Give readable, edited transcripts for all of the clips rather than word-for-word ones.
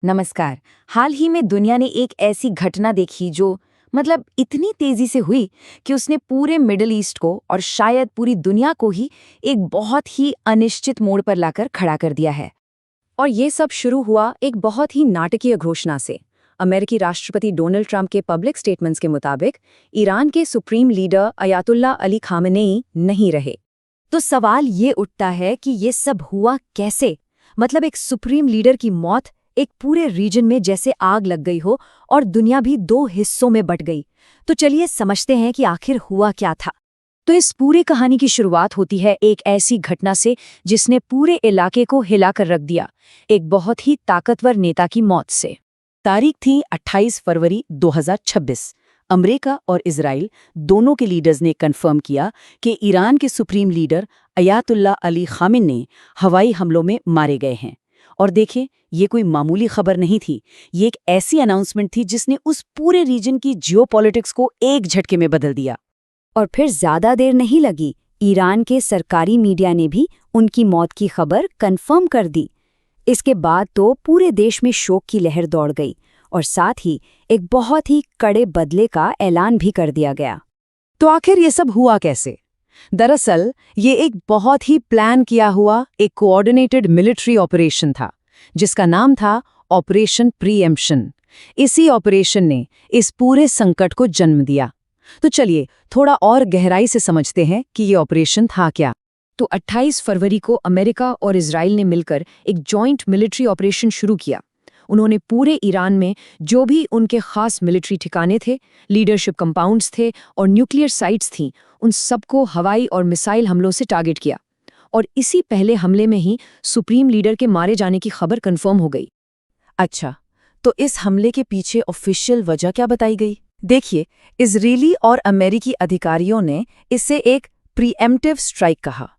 नमस्कार। हाल ही में दुनिया ने एक ऐसी घटना देखी जो इतनी तेजी से हुई कि उसने पूरे मिडिल ईस्ट को और शायद पूरी दुनिया को ही एक बहुत ही अनिश्चित मोड़ पर लाकर खड़ा कर दिया है। और ये सब शुरू हुआ एक बहुत ही नाटकीय घोषणा से। अमेरिकी राष्ट्रपति डोनाल्ड ट्रंप के पब्लिक स्टेटमेंट्स के मुताबिक ईरान के supreme leader Ayatollah Ali Khamenei नहीं रहे। तो सवाल ये उठता है कि ये सब हुआ कैसे? एक सुप्रीम लीडर की मौत एक पूरे रीजन में जैसे आग लग गई हो और दुनिया भी दो हिस्सों में बंट गई। तो चलिए समझते हैं कि आखिर हुआ क्या था। तो इस पूरी कहानी की शुरुआत होती है एक ऐसी घटना से जिसने पूरे इलाके को हिलाकर रख दिया, एक बहुत ही ताकतवर नेता की मौत से। तारीख थी 28 फरवरी 2026। अमेरिका और इजराइल दोनों के लीडर्स ने कंफर्म किया कि ईरान के supreme leader Ayatollah Ali Khamenei हवाई हमलों में मारे गए हैं। और देखें, ये कोई मामूली खबर नहीं थी। ये एक ऐसी अनाउंसमेंट थी जिसने उस पूरे रीजन की जियोपॉलिटिक्स को एक झटके में बदल दिया। और फिर ज्यादा देर नहीं लगी, ईरान के सरकारी मीडिया ने भी उनकी मौत की खबर कंफर्म कर दी। इसके बाद तो पूरे देश में शोक की लहर दौड़ गई और साथ ही एक बहुत ही कड़े बदले का ऐलान भी कर दिया गया। तो आखिर ये सब हुआ कैसे? दरअसल ये एक बहुत ही प्लान किया हुआ एक कोऑर्डिनेटेड मिलिट्री ऑपरेशन था जिसका नाम था ऑपरेशन प्रीएम्प्शन। इसी ऑपरेशन ने इस पूरे संकट को जन्म दिया। तो चलिए थोड़ा और गहराई से समझते हैं कि ये ऑपरेशन था क्या। तो 28 फरवरी को अमेरिका और इजराइल ने मिलकर एक जॉइंट मिलिट्री ऑपरेशन शुरू किया। उन्होंने पूरे ईरान में जो भी उनके खास मिलिट्री ठिकाने थे, लीडरशिप कंपाउंड्स थे और न्यूक्लियर साइट्स थीं, उन सबको हवाई और मिसाइल हमलों से टारगेट किया। और इसी पहले हमले में ही सुप्रीम लीडर के मारे जाने की खबर कंफर्म हो गई। अच्छा, तो इस हमले के पीछे ऑफिशियल वजह क्या बताई गई? देखिए, इजरायली और अमेरिकी अधिकारियों ने इसे एक प्रीएम्प्टिव स्ट्राइक कहा।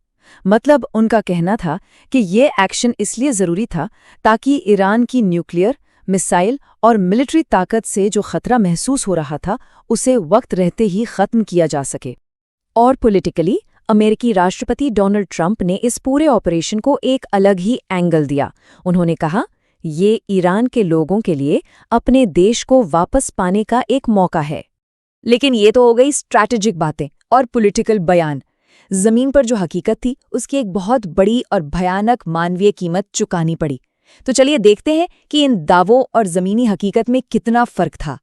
उनका कहना था कि ये एक्शन इसलिए ज़रूरी था ताकि ईरान की न्यूक्लियर, मिसाइल और मिलिट्री ताकत से जो खतरा महसूस हो रहा था उसे वक्त रहते ही ख़त्म किया जा सके। और पॉलिटिकली अमेरिकी राष्ट्रपति डोनाल्ड ट्रंप ने इस पूरे ऑपरेशन को एक अलग ही एंगल दिया। उन्होंने कहा, ये ईरान के लोगों के लिए अपने देश को वापस पाने का एक मौका है। लेकिन ये तो हो गई स्ट्रैटेजिक बातें और पॉलिटिकल बयान। जमीन पर जो हकीकत थी उसकी एक बहुत बड़ी और भयानक मानवीय कीमत चुकानी पड़ी। तो चलिए देखते हैं कि इन दावों और जमीनी हकीकत में कितना फर्क था।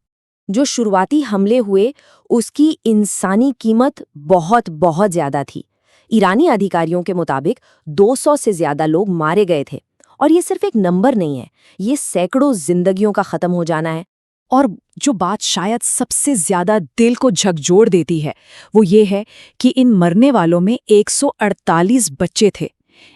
जो शुरुआती हमले हुए उसकी इंसानी कीमत बहुत बहुत ज्यादा थी। ईरानी अधिकारियों के मुताबिक 200 से ज्यादा लोग मारे गए थे। और ये सिर्फ एक नंबर नहीं है, ये सैकड़ों जिंदगियों का खत्म हो जाना है। और जो बात शायद सबसे ज्यादा दिल को झकझोर देती है वो ये है कि इन मरने वालों में 148 बच्चे थे।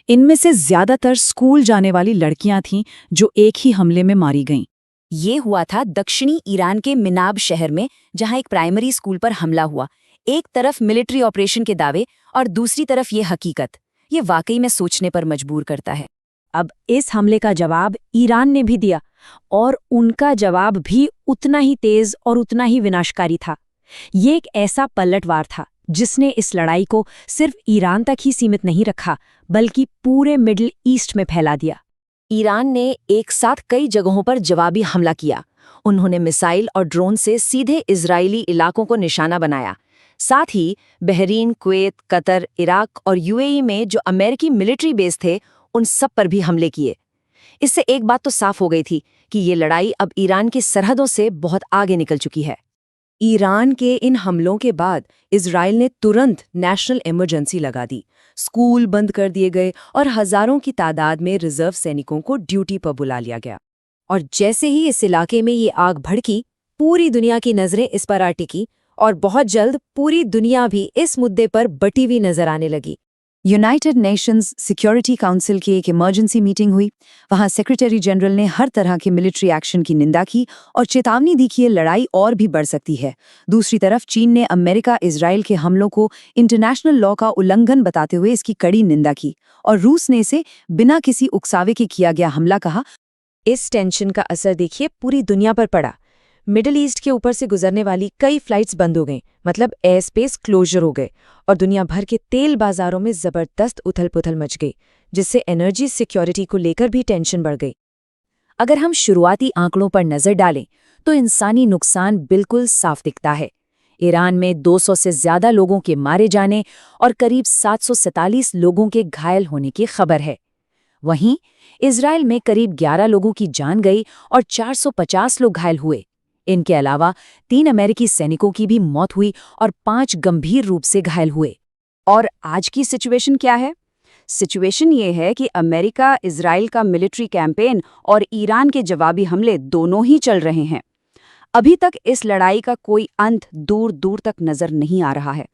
इनमें से ज्यादातर स्कूल जाने वाली लड़कियां थीं जो एक ही हमले में मारी गईं। ये हुआ था दक्षिणी ईरान के मिनाब शहर में, जहां एक प्राइमरी स्कूल पर हमला हुआ। एक तरफ मिलिट्री ऑपरेशन के दावे और दूसरी तरफ ये हकीकत। ये वाकई में सोचने पर मजबूर करता है। अब इस हमले का जवाब ईरान ने भी दिया और उनका जवाब भी उतना ही तेज और उतना ही विनाशकारी था। ये एक ऐसा पलटवार था जिसने इस लड़ाई को सिर्फ ईरान तक ही सीमित नहीं रखा बल्कि पूरे मिडिल ईस्ट में फैला दिया। ईरान ने एक साथ कई जगहों पर जवाबी हमला किया। उन्होंने मिसाइल और ड्रोन से सीधे इजरायली इलाकों को निशाना बनाया। साथ ही बहरीन, कुवैत, कतर, इराक और यूएई में जो अमेरिकी मिलिट्री बेस थे उन सब पर भी हमले किए। इससे एक बात तो साफ हो गई थी कि ये लड़ाई अब ईरान की सरहदों से बहुत आगे निकल चुकी है। ईरान के इन हमलों के बाद इजराइल ने तुरंत नेशनल इमरजेंसी लगा दी। स्कूल बंद कर दिए गए और हजारों की तादाद में रिजर्व सैनिकों को ड्यूटी पर बुला लिया गया। और जैसे ही इस इलाके में ये आग भड़की, पूरी दुनिया की नजरें इस पर आ टिकी और बहुत जल्द पूरी दुनिया भी इस मुद्दे पर बटी हुई नजर आने लगी। यूनाइटेड नेशंस सिक्योरिटी काउंसिल की एक इमरजेंसी मीटिंग हुई। वहां सेक्रेटरी जनरल ने हर तरह के मिलिट्री एक्शन की निंदा की और चेतावनी दी कि ये लड़ाई और भी बढ़ सकती है। दूसरी तरफ चीन ने अमेरिका इजराइल के हमलों को इंटरनेशनल लॉ का उल्लंघन बताते हुए इसकी कड़ी निंदा की और रूस ने इसे बिना किसी उकसावे के किया गया हमला कहा। इस टेंशन का असर देखिए पूरी दुनिया पर पड़ा। मिडिल ईस्ट के ऊपर से गुजरने वाली कई फ्लाइट्स बंद हो गईं, एयर स्पेस क्लोजर हो गए और दुनिया भर के तेल बाजारों में जबरदस्त उथल-पुथल मच गई, जिससे एनर्जी सिक्योरिटी को लेकर भी टेंशन बढ़ गई। अगर हम शुरुआती आंकड़ों पर नजर डालें तो इंसानी नुकसान बिल्कुल साफ दिखता है। ईरान में 200 से ज्यादा लोगों के मारे जाने और करीब 747 लोगों के घायल होने की खबर है। वहीं इजराइल में करीब 11 लोगों की जान गई और 450 लोग घायल हुए। इनके अलावा 3 अमेरिकी सैनिकों की भी मौत हुई और 5 गंभीर रूप से घायल हुए। और आज की सिचुएशन क्या है? सिचुएशन ये है कि अमेरिका इजराइल का मिलिट्री कैंपेन और ईरान के जवाबी हमले दोनों ही चल रहे हैं। अभी तक इस लड़ाई का कोई अंत दूर दूर तक नजर नहीं आ रहा है।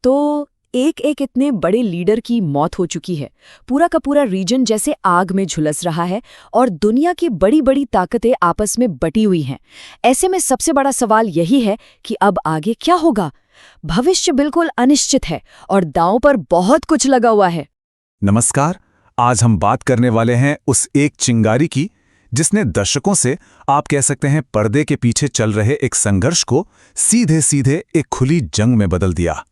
तो एक एक इतने बड़े लीडर की मौत हो चुकी है। पूरा का पूरा रीजन जैसे आग में झुलस रहा है और दुनिया की बड़ी बड़ी ताकतें आपस में बटी हुई हैं। ऐसे में सबसे बड़ा सवाल यही है कि अब आगे क्या होगा? भविष्य बिल्कुल अनिश्चित है और दांव पर बहुत कुछ लगा हुआ है। नमस्कार, आज हम बात करने वाले हैं उस एक चिंगारी की जिसने दशकों से, आप कह सकते हैं, पर्दे के पीछे चल रहे एक संघर्ष को सीधे सीधे एक खुली जंग में बदल दिया।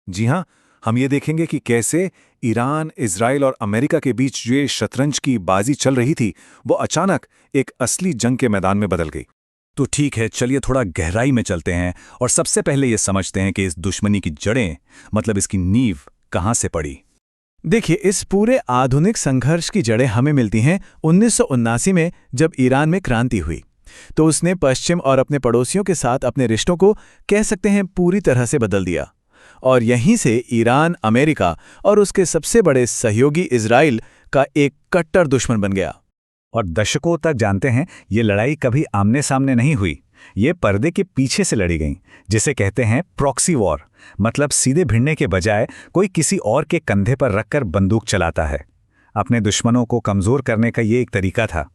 जी हां, हम ये देखेंगे कि कैसे ईरान, इजराइल और अमेरिका के बीच जो ये शतरंज की बाजी चल रही थी वो अचानक एक असली जंग के मैदान में बदल गई। तो ठीक है, चलिए थोड़ा गहराई में चलते हैं और सबसे पहले ये समझते हैं कि इस दुश्मनी की जड़ें, मतलब इसकी नींव कहां से पड़ी। देखिए, इस पूरे आधुनिक संघर्ष की जड़ें हमें मिलती हैं 1979 में, जब ईरान में क्रांति हुई। तो उसने पश्चिम और अपने पड़ोसियों के साथ अपने रिश्तों को, कह सकते हैं, पूरी तरह से बदल दिया। और यहीं से ईरान अमेरिका और उसके सबसे बड़े सहयोगी इजराइल का एक कट्टर दुश्मन बन गया। और दशकों तक, जानते हैं, ये लड़ाई कभी आमने सामने नहीं हुई। ये पर्दे के पीछे से लड़ी गई, जिसे कहते हैं प्रॉक्सी वॉर। मतलब सीधे भिड़ने के बजाय कोई किसी और के कंधे पर रखकर बंदूक चलाता है। अपने दुश्मनों को कमजोर करने का ये एक तरीका था।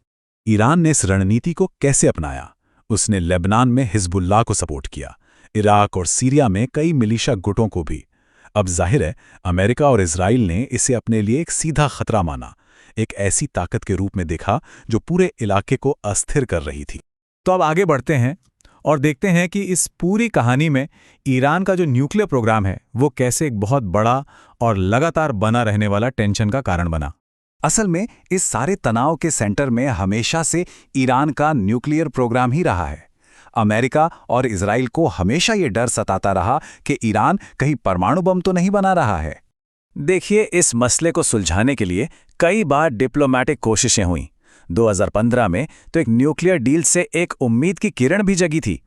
ईरान ने इस रणनीति को कैसे अपनाया? उसने लेबनान में हिजबुल्लाह को सपोर्ट किया, इराक और सीरिया में कई मिलिशिया गुटों को भी। अब जाहिर है, अमेरिका और इजराइल ने इसे अपने लिए एक सीधा खतरा माना, एक ऐसी ताकत के रूप में देखा जो पूरे इलाके को अस्थिर कर रही थी। तो अब आगे बढ़ते हैं और देखते हैं कि इस पूरी कहानी में ईरान का जो न्यूक्लियर प्रोग्राम है वो कैसे एक बहुत बड़ा और लगातार बना रहने वाला टेंशन का कारण बना। असल में इस सारे तनाव के सेंटर में हमेशा से ईरान का न्यूक्लियर प्रोग्राम ही रहा है। अमेरिका और इजराइल को हमेशा ये डर सताता रहा कि ईरान कहीं परमाणु बम तो नहीं बना रहा है। देखिए, इस मसले को सुलझाने के लिए कई बार डिप्लोमैटिक कोशिशें हुईं। 2015 में तो एक न्यूक्लियर डील से एक उम्मीद की किरण भी जगी थी।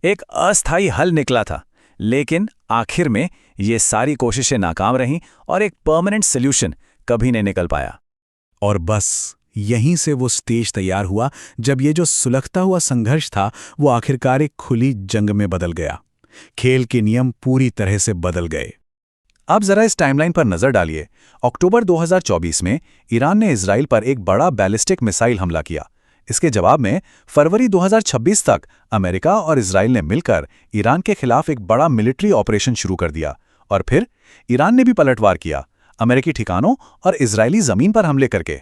एक अस्थायी हल निकला था, लेकिन आखिर में ये सारी कोशिशें नाकाम रहीं और एक परमानेंट सॉल्यूशन कभी नहीं निकल पाया। और बस यहीं से वो स्टेज तैयार हुआ जब ये जो सुलगता हुआ संघर्ष था वो आखिरकार एक खुली जंग में बदल गया। खेल के नियम पूरी तरह से बदल गए। अब जरा इस टाइमलाइन पर नजर डालिए। अक्टूबर 2024 में ईरान ने इजराइल पर एक बड़ा बैलिस्टिक मिसाइल हमला किया। इसके जवाब में फरवरी 2026 तक अमेरिका और इजराइल ने मिलकर ईरान के खिलाफ एक बड़ा मिलिट्री ऑपरेशन शुरू कर दिया। और फिर ईरान ने भी पलटवार किया, अमेरिकी ठिकानों और इजरायली जमीन पर हमले करके।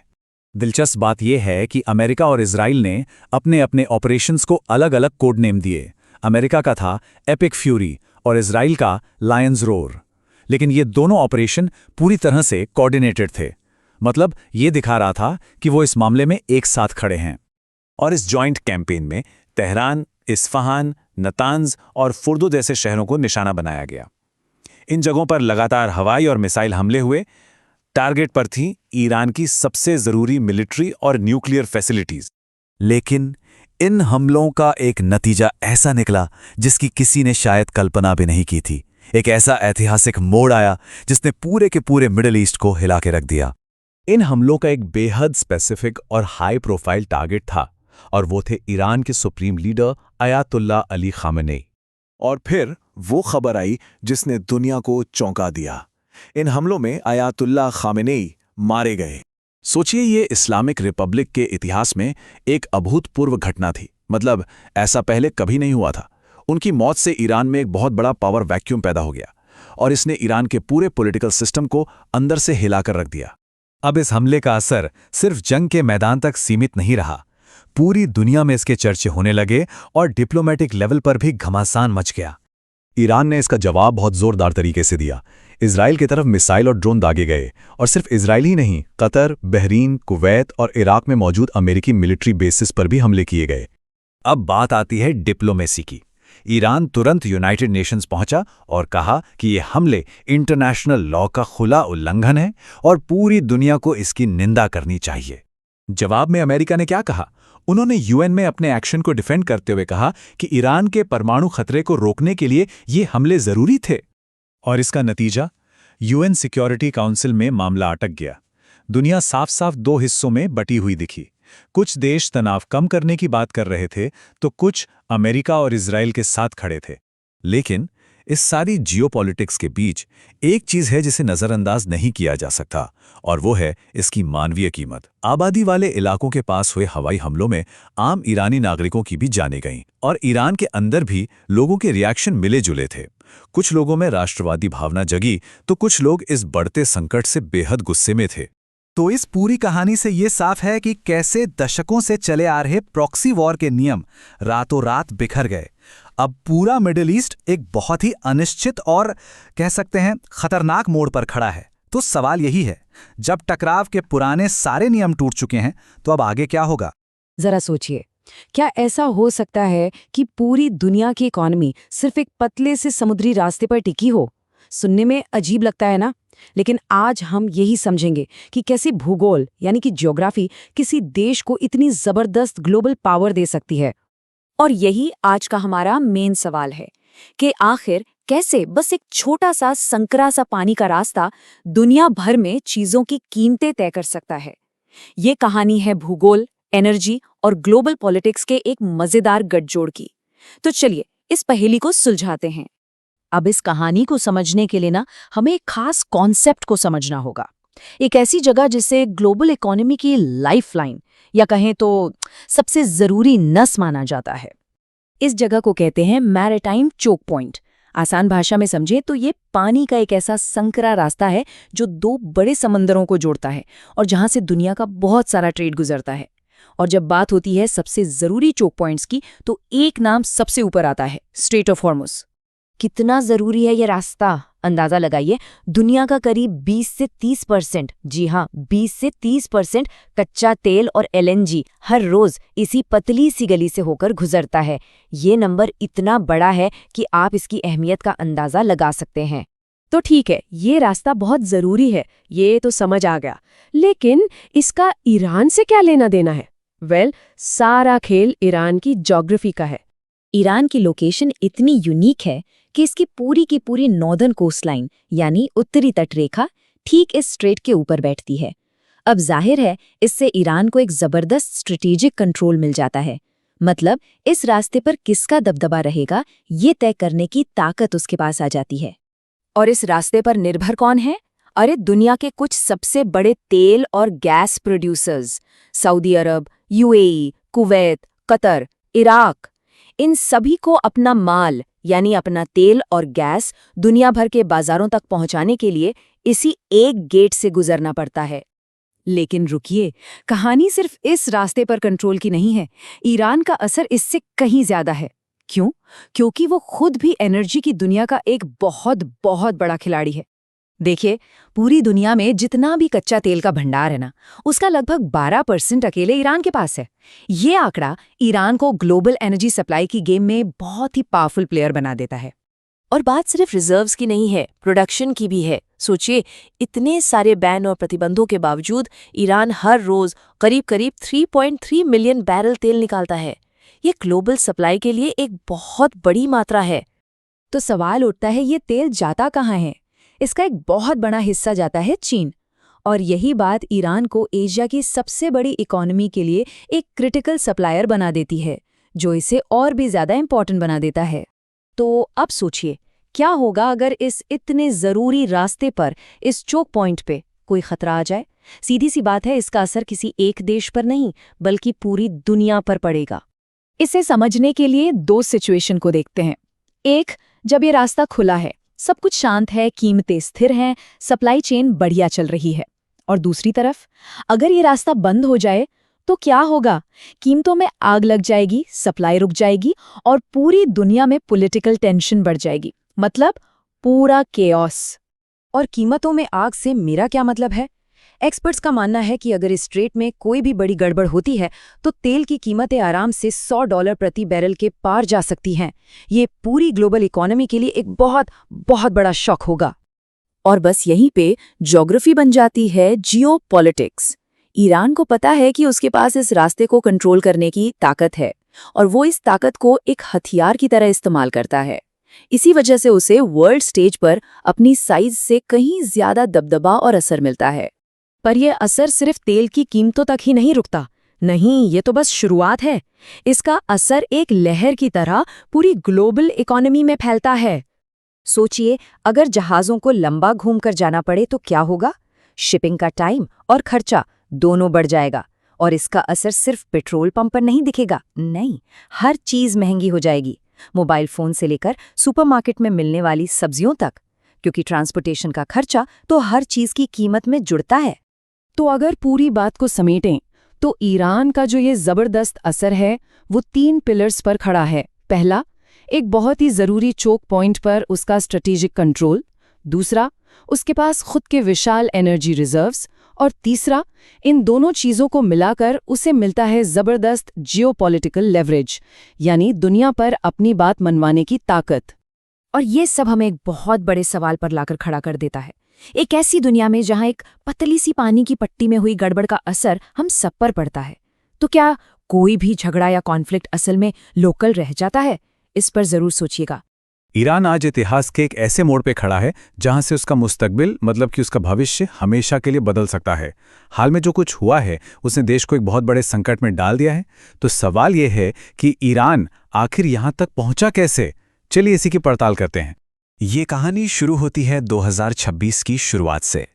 दिलचस्प बात यह है कि अमेरिका और इजराइल ने अपने अपने ऑपरेशंस को अलग अलग कोड नेम दिए। अमेरिका का था एपिक फ्यूरी और इजराइल का लायंस रोर। लेकिन ये दोनों ऑपरेशन पूरी तरह से कोऑर्डिनेटेड थे। मतलब ये दिखा रहा था कि वो इस मामले में एक साथ खड़े हैं। और इस जॉइंट कैंपेन में तेहरान, इस्फहान, नतांज और फुर्दो जैसे शहरों को निशाना बनाया गया। इन जगहों पर लगातार हवाई और मिसाइल हमले हुए। टारगेट पर थी ईरान की सबसे जरूरी मिलिट्री और न्यूक्लियर फैसिलिटीज। लेकिन इन हमलों का एक नतीजा ऐसा निकला जिसकी किसी ने शायद कल्पना भी नहीं की थी। एक ऐसा ऐतिहासिक मोड़ आया जिसने पूरे के पूरे मिडिल ईस्ट को हिला के रख दिया। इन हमलों का एक बेहद स्पेसिफिक और हाई प्रोफाइल टारगेट था, और वो थे ईरान के supreme leader Ayatollah Ali Khamenei. और फिर वो खबर आई जिसने दुनिया को चौंका दिया। इन हमलों में अयातुल्ला खामेनेई मारे गए। सोचिए, ये इस्लामिक रिपब्लिक के इतिहास में एक अभूतपूर्व घटना थी। मतलब ऐसा पहले कभी नहीं हुआ था। उनकी मौत से ईरान में एक बहुत बड़ा पावर वैक्यूम पैदा हो गया और इसने ईरान के पूरे पॉलिटिकल सिस्टम को अंदर से हिलाकर रख दिया। अब इस हमले का असर सिर्फ जंग के मैदान तक सीमित नहीं रहा। पूरी दुनिया में इसके चर्चे होने लगे और डिप्लोमेटिक लेवल पर भी घमासान मच गया। ईरान ने इसका जवाब बहुत जोरदार तरीके से दिया। इजराइल की तरफ मिसाइल और ड्रोन दागे गए, और सिर्फ इजराइल ही नहीं, कतर, बहरीन, कुवैत और इराक में मौजूद अमेरिकी मिलिट्री बेसिस पर भी हमले किए गए। अब बात आती है डिप्लोमेसी की। ईरान तुरंत यूनाइटेड नेशंस पहुंचा और कहा कि ये हमले इंटरनेशनल लॉ का खुला उल्लंघन है और पूरी दुनिया को इसकी निंदा करनी चाहिए। जवाब में अमेरिका ने क्या कहा? उन्होंने यूएन में अपने एक्शन को डिफेंड करते हुए कहा कि ईरान के परमाणु खतरे को रोकने के लिए ये हमले जरूरी थे। और इसका नतीजा? यूएन सिक्योरिटी काउंसिल में मामला अटक गया। दुनिया साफ साफ दो हिस्सों में बटी हुई दिखी। कुछ देश तनाव कम करने की बात कर रहे थे, तो कुछ अमेरिका और इजराइल के साथ खड़े थे। लेकिन इस सारी जियोपॉलिटिक्स के बीच एक चीज है जिसे नजरअंदाज नहीं किया जा सकता, और वो है इसकी मानवीय कीमत। आबादी वाले इलाकों के पास हुए हवाई हमलों में आम ईरानी नागरिकों की भी जानें गईं, और ईरान के अंदर भी लोगों के रिएक्शन मिले जुले थे। कुछ लोगों में राष्ट्रवादी भावना जगी, तो कुछ लोग इस बढ़ते संकट से बेहद गुस्से में थे। तो इस पूरी कहानी से ये साफ है कि कैसे दशकों से चले आ रहे प्रॉक्सी वॉर के नियम रातों रात बिखर गए। अब पूरा मिडिल ईस्ट एक बहुत ही अनिश्चित और कह सकते हैं खतरनाक मोड़ पर खड़ा है। तो सवाल यही है, जब टकराव के पुराने सारे नियम टूट चुके हैं, तो अब आगे क्या होगा? जरा सोचिए, क्या ऐसा हो सकता है कि पूरी दुनिया की इकोनॉमी सिर्फ एक पतले से समुद्री रास्ते पर टिकी हो? सुनने में अजीब लगता है ना, लेकिन आज हम यही समझेंगे कि कैसे भूगोल यानी कि ज्योग्राफी किसी देश को इतनी जबरदस्त ग्लोबल पावर दे सकती है। और यही आज का हमारा मेन सवाल है कि आखिर कैसे बस एक छोटा सा संकरा सा पानी का रास्ता दुनिया भर में चीजों की कीमतें तय कर सकता है। ये कहानी है भूगोल, एनर्जी और ग्लोबल पॉलिटिक्स के एक मजेदार गठजोड़ की। तो चलिए इस पहेली को सुलझाते हैं। अब इस कहानी को समझने के लिए ना हमें एक खास कॉन्सेप्ट को समझना होगा। एक ऐसी जगह जिसे ग्लोबल इकोनॉमी की लाइफलाइन या कहें तो सबसे जरूरी नस माना जाता है। इस जगह को कहते हैं मैरिटाइम चोक पॉइंट। आसान भाषा में समझे तो ये पानी का एक ऐसा संकरा रास्ता है जो दो बड़े समंदरों को जोड़ता है और जहां से दुनिया का बहुत सारा ट्रेड गुजरता है। और जब बात होती है सबसे जरूरी चोक पॉइंट्स की, तो एक नाम सबसे ऊपर आता है, स्ट्रेट ऑफ हॉर्मुज। कितना जरूरी है ये रास्ता? अंदाजा लगाइए, दुनिया का करीब 20 से 30%, जी हाँ 20 से 30% कच्चा तेल और एलएनजी हर रोज इसी पतली सी गली से होकर गुजरता है। ये नंबर इतना बड़ा है कि आप इसकी अहमियत का अंदाजा लगा सकते हैं। तो ठीक है, ये रास्ता बहुत जरूरी है, ये तो समझ आ गया, लेकिन इसका ईरान से क्या लेना देना है? सारा खेल ईरान की ज्योग्राफी का है। ईरान की लोकेशन इतनी यूनिक है कि इसकी पूरी की पूरी नॉर्दर्न कोस्टलाइन यानी उत्तरी तटरेखा ठीक इस स्ट्रेट के ऊपर बैठती है। अब जाहिर है इससे ईरान को एक जबरदस्त स्ट्रेटेजिक कंट्रोल मिल जाता है। मतलब इस रास्ते पर किसका दबदबा रहेगा ये तय करने की ताकत उसके पास आ जाती है। और इस रास्ते पर निर्भर कौन है? अरे दुनिया के कुछ सबसे बड़े तेल और गैस प्रोड्यूसर्स, सऊदी अरब, यूएई, कुवैत, कतर, इराक, इन सभी को अपना माल यानी अपना तेल और गैस दुनिया भर के बाजारों तक पहुंचाने के लिए इसी एक गेट से गुजरना पड़ता है। लेकिन रुकिए, कहानी सिर्फ इस रास्ते पर कंट्रोल की नहीं है। ईरान का असर इससे कहीं ज्यादा है। क्यों? क्योंकि वो खुद भी एनर्जी की दुनिया का एक बहुत बहुत बड़ा खिलाड़ी है। देखिए, पूरी दुनिया में जितना भी कच्चा तेल का भंडार है ना, उसका लगभग 12% अकेले ईरान के पास है। ये आंकड़ा ईरान को ग्लोबल एनर्जी सप्लाई की गेम में बहुत ही पावरफुल प्लेयर बना देता है। और बात सिर्फ रिजर्व्स की नहीं है, प्रोडक्शन की भी है। सोचिए, इतने सारे बैन और प्रतिबंधों के बावजूद ईरान हर रोज करीब 3.3 मिलियन बैरल तेल निकालता है। ये ग्लोबल सप्लाई के लिए एक बहुत बड़ी मात्रा है। तो सवाल उठता है, ये तेल जाता कहाँ है? इसका एक बहुत बड़ा हिस्सा जाता है चीन, और यही बात ईरान को एशिया की सबसे बड़ी इकोनॉमी के लिए एक क्रिटिकल सप्लायर बना देती है, जो इसे और भी ज्यादा इंपॉर्टेंट बना देता है। तो अब सोचिए, क्या होगा अगर इस इतने जरूरी रास्ते पर, इस चोक पॉइंट पे कोई खतरा आ जाए? सीधी सी बात है, इसका असर किसी एक देश पर नहीं बल्कि पूरी दुनिया पर पड़ेगा। इसे समझने के लिए दो सिचुएशन को देखते हैं। एक, जब ये रास्ता खुला है, सब कुछ शांत है, कीमतें स्थिर हैं, सप्लाई चेन बढ़िया चल रही है। और दूसरी तरफ, अगर ये रास्ता बंद हो जाए तो क्या होगा? कीमतों में आग लग जाएगी, सप्लाई रुक जाएगी और पूरी दुनिया में पॉलिटिकल टेंशन बढ़ जाएगी। मतलब पूरा केओस। और कीमतों में आग से मेरा क्या मतलब है? एक्सपर्ट्स का मानना है कि अगर इस स्ट्रेट में कोई भी बड़ी गड़बड़ होती है तो तेल की कीमतें आराम से $100 प्रति बैरल के पार जा सकती हैं। ये पूरी ग्लोबल इकोनॉमी के लिए एक बहुत बहुत बड़ा शॉक होगा। और बस यहीं पे ज्योग्राफी बन जाती है जियोपॉलिटिक्स। ईरान को पता है कि उसके पास इस रास्ते को कंट्रोल करने की ताकत है और वो इस ताकत को एक हथियार की तरह इस्तेमाल करता है। इसी वजह से उसे वर्ल्ड स्टेज पर अपनी साइज से कहीं ज्यादा दबदबा और असर मिलता है। पर यह असर सिर्फ तेल की कीमतों तक ही नहीं रुकता। नहीं, ये तो बस शुरुआत है। इसका असर एक लहर की तरह पूरी ग्लोबल इकोनॉमी में फैलता है। सोचिए, अगर जहाज़ों को लंबा घूमकर जाना पड़े तो क्या होगा? शिपिंग का टाइम और खर्चा दोनों बढ़ जाएगा। और इसका असर सिर्फ पेट्रोल पंप पर नहीं दिखेगा। नहीं, हर चीज़ महंगी हो जाएगी, मोबाइल फ़ोन से लेकर सुपरमार्केट में मिलने वाली सब्जियों तक, क्योंकि ट्रांसपोर्टेशन का खर्चा तो हर चीज़ की कीमत में जुड़ता है। तो अगर पूरी बात को समेटें तो ईरान का जो ये ज़बरदस्त असर है वो 3 पिलर्स पर खड़ा है। पहला, एक बहुत ही ज़रूरी चोक पॉइंट पर उसका स्ट्रेटेजिक कंट्रोल। दूसरा, उसके पास खुद के विशाल एनर्जी रिजर्व्स। और तीसरा, इन दोनों चीज़ों को मिलाकर उसे मिलता है ज़बरदस्त जियोपॉलिटिकल लेवरेज, यानी दुनिया पर अपनी बात मनवाने की ताकत। और ये सब हमें एक बहुत बड़े सवाल पर लाकर खड़ा कर देता है। एक ऐसी दुनिया में जहां एक पतली सी पानी की पट्टी में हुई गड़बड़ का असर हम सब पर पड़ता है, तो क्या कोई भी झगड़ा या कॉन्फ्लिक्ट असल में लोकल रह जाता है? इस पर जरूर सोचिएगा। ईरान आज इतिहास के एक ऐसे मोड़ पे खड़ा है जहां से उसका मुस्तकबिल, मतलब कि उसका भविष्य, हमेशा के लिए बदल सकता है। हाल में जो कुछ हुआ है उसने देश को एक बहुत बड़े संकट में डाल दिया है। तो सवाल यह है कि ईरान आखिर यहां तक पहुंचा कैसे? चलिए इसी की पड़ताल करते हैं। ये कहानी शुरू होती है 2026 की शुरुआत से,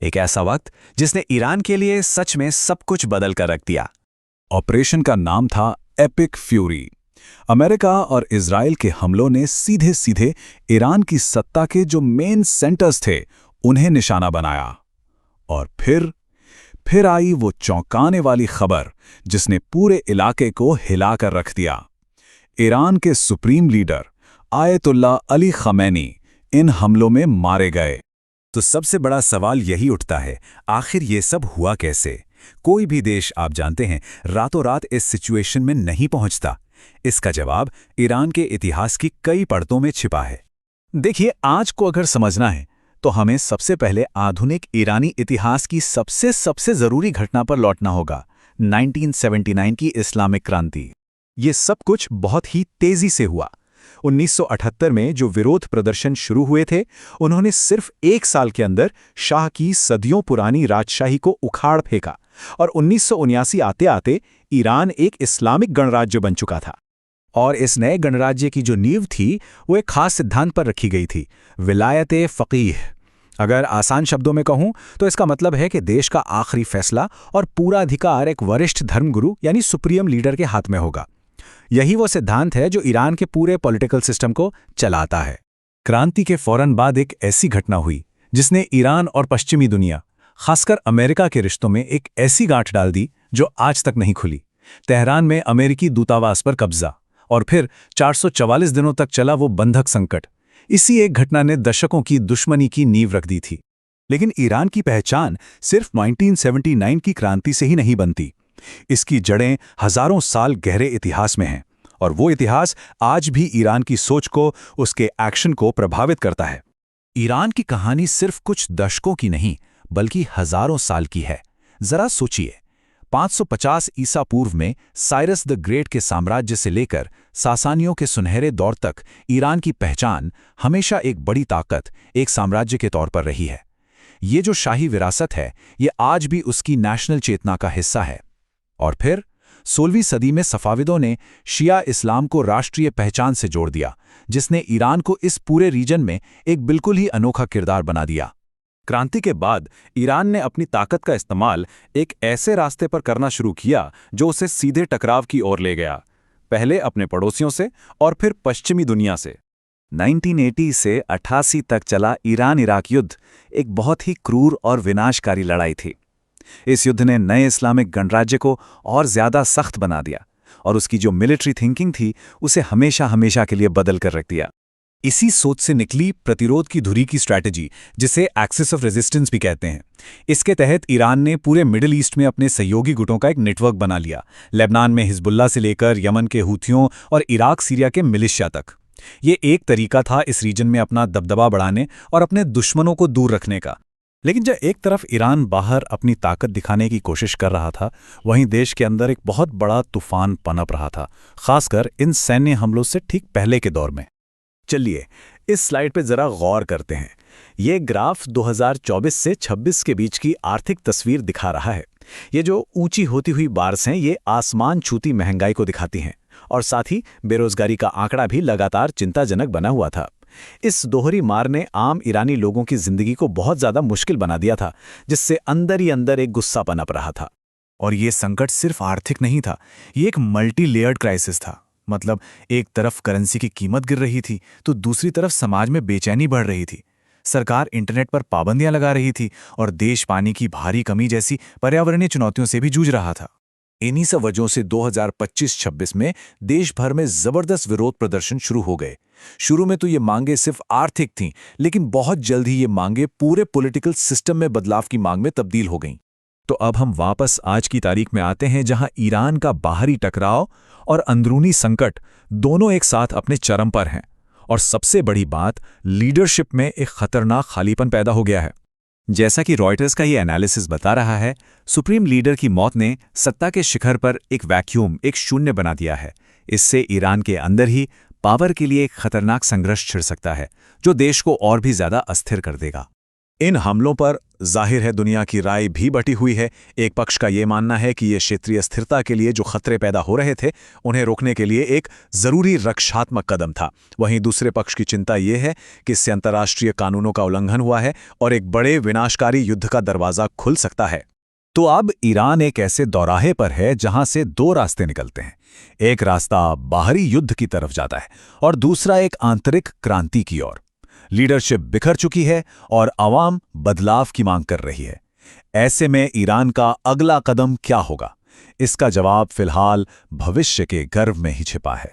एक ऐसा वक्त जिसने ईरान के लिए सच में सब कुछ बदल कर रख दिया। ऑपरेशन का नाम था एपिक फ्यूरी। अमेरिका और इजराइल के हमलों ने सीधे सीधे ईरान की सत्ता के जो मेन सेंटर्स थे उन्हें निशाना बनाया। और फिर आई वो चौंकाने वाली खबर जिसने पूरे इलाके को हिलाकर रख दिया। ईरान के सुप्रीम लीडर आयतुल्ला अली खमैनी इन हमलों में मारे गए। तो सबसे बड़ा सवाल यही उठता है, आखिर ये सब हुआ कैसे? कोई भी देश, आप जानते हैं, रातों रात इस सिचुएशन में नहीं पहुंचता। इसका जवाब ईरान के इतिहास की कई परतों में छिपा है। देखिए, आज को अगर समझना है तो हमें सबसे पहले आधुनिक ईरानी इतिहास की सबसे जरूरी घटना पर लौटना होगा, 1979 की इस्लामिक क्रांति। ये सब कुछ बहुत ही तेजी से हुआ। 1978 में जो विरोध प्रदर्शन शुरू हुए थे, उन्होंने सिर्फ 1 साल के अंदर शाह की सदियों पुरानी राजशाही को उखाड़ फेंका और 1979 आते आते ईरान एक इस्लामिक गणराज्य बन चुका था। और इस नए गणराज्य की जो नींव थी वो एक खास सिद्धांत पर रखी गई थी, विलायत फकीह। अगर आसान शब्दों में कहूं तो इसका मतलब है कि देश का आखिरी फैसला और पूरा अधिकार एक वरिष्ठ धर्मगुरु यानी सुप्रीम लीडर के हाथ में होगा। यही वो सिद्धांत है जो ईरान के पूरे पॉलिटिकल सिस्टम को चलाता है। क्रांति के फौरन बाद एक ऐसी घटना हुई जिसने ईरान और पश्चिमी दुनिया, खासकर अमेरिका के रिश्तों में एक ऐसी गांठ डाल दी जो आज तक नहीं खुली। तेहरान में अमेरिकी दूतावास पर कब्जा और फिर 444 दिनों तक चला वो बंधक संकट। इसी एक घटना ने दशकों की दुश्मनी की नींव रख दी थी। लेकिन ईरान की पहचान सिर्फ 1979 की क्रांति से ही नहीं बनती। इसकी जड़ें हजारों साल गहरे इतिहास में हैं और वो इतिहास आज भी ईरान की सोच को, उसके एक्शन को प्रभावित करता है। ईरान की कहानी सिर्फ कुछ दशकों की नहीं बल्कि हजारों साल की है। जरा सोचिए, 550 ईसा पूर्व में साइरस द ग्रेट के साम्राज्य से लेकर सासानियों के सुनहरे दौर तक ईरान की पहचान हमेशा एक बड़ी ताकत, एक साम्राज्य के तौर पर रही है। ये जो शाही विरासत है, ये आज भी उसकी नेशनल चेतना का हिस्सा है। और फिर 16वीं सदी में सफाविदों ने शिया इस्लाम को राष्ट्रीय पहचान से जोड़ दिया, जिसने ईरान को इस पूरे रीजन में एक बिल्कुल ही अनोखा किरदार बना दिया। क्रांति के बाद ईरान ने अपनी ताकत का इस्तेमाल एक ऐसे रास्ते पर करना शुरू किया जो उसे सीधे टकराव की ओर ले गया, पहले अपने पड़ोसियों से और फिर पश्चिमी दुनिया से। 1980 से 88 तक चला ईरान-इराक युद्ध एक बहुत ही क्रूर और विनाशकारी लड़ाई थी। इस युद्ध ने नए इस्लामिक गणराज्य को और ज्यादा सख्त बना दिया और उसकी जो मिलिट्री थिंकिंग थी उसे हमेशा हमेशा के लिए बदल कर रख दिया। इसी सोच से निकली प्रतिरोध की धुरी की स्ट्रैटेजी, जिसे एक्सिस ऑफ रेजिस्टेंस भी कहते हैं। इसके तहत ईरान ने पूरे मिडिल ईस्ट में अपने सहयोगी गुटों का एक नेटवर्क बना लिया, लेबनान में हिजबुल्ला से लेकर यमन के हूथियों और इराक सीरिया के मिलिशिया तक। ये एक तरीका था इस रीजन में अपना दबदबा बढ़ाने और अपने दुश्मनों को दूर रखने का। लेकिन जब एक तरफ ईरान बाहर अपनी ताकत दिखाने की कोशिश कर रहा था, वहीं देश के अंदर एक बहुत बड़ा तूफान पनप रहा था, खासकर इन सैन्य हमलों से ठीक पहले के दौर में। चलिए इस स्लाइड पे जरा गौर करते हैं। ये ग्राफ 2024 से 26 के बीच की आर्थिक तस्वीर दिखा रहा है। ये जो ऊंची होती हुई बार्स हैं, ये आसमान छूती महंगाई को दिखाती हैं, और साथ ही बेरोजगारी का आंकड़ा भी लगातार चिंताजनक बना हुआ था। इस दोहरी मार ने आम ईरानी लोगों की जिंदगी को बहुत ज्यादा मुश्किल बना दिया था, जिससे अंदर ही अंदर एक गुस्सा पनप रहा था। और ये संकट सिर्फ आर्थिक नहीं था, ये एक मल्टी लेयर्ड क्राइसिस था। मतलब एक तरफ करेंसी की कीमत गिर रही थी, तो दूसरी तरफ समाज में बेचैनी बढ़ रही थी। सरकार इंटरनेट पर पाबंदियां लगा रही थी और देश पानी की भारी कमी जैसी पर्यावरणीय चुनौतियों से भी जूझ रहा था। इन्हीं सब वजहों से 2025-26 में देश भर में जबरदस्त विरोध प्रदर्शन शुरू हो गए। शुरू में तो ये मांगे सिर्फ आर्थिक थीं, लेकिन बहुत जल्द ही ये मांगे पूरे पॉलिटिकल सिस्टम में बदलाव की मांग में तब्दील हो गईं। तो अब हम वापस आज की तारीख में आते हैं, जहां ईरान का बाहरी टकराव और अंदरूनी संकट दोनों एक साथ अपने चरम पर हैं। और सबसे बड़ी बात, लीडरशिप में एक खतरनाक खालीपन पैदा हो गया है। जैसा कि रॉयटर्स का ये एनालिसिस बता रहा है, सुप्रीम लीडर की मौत ने सत्ता के शिखर पर एक वैक्यूम, एक शून्य बना दिया है। इससे ईरान के अंदर ही पावर के लिए एक खतरनाक संघर्ष छिड़ सकता है, जो देश को और भी ज्यादा अस्थिर कर देगा। इन हमलों पर जाहिर है दुनिया की राय भी बटी हुई है। एक पक्ष का ये मानना है कि ये क्षेत्रीय स्थिरता के लिए जो खतरे पैदा हो रहे थे, उन्हें रोकने के लिए एक जरूरी रक्षात्मक कदम था। वहीं दूसरे पक्ष की चिंता ये है कि इससे अंतर्राष्ट्रीय कानूनों का उल्लंघन हुआ है और एक बड़े विनाशकारी युद्ध का दरवाजा खुल सकता है। तो अब ईरान एक ऐसे दौराहे पर है जहां से दो रास्ते निकलते हैं। एक रास्ता बाहरी युद्ध की तरफ जाता है और दूसरा एक आंतरिक क्रांति की ओर। लीडरशिप बिखर चुकी है और आवाम बदलाव की मांग कर रही है। ऐसे में ईरान का अगला कदम क्या होगा? इसका जवाब फिलहाल भविष्य के गर्भ में ही छिपा है।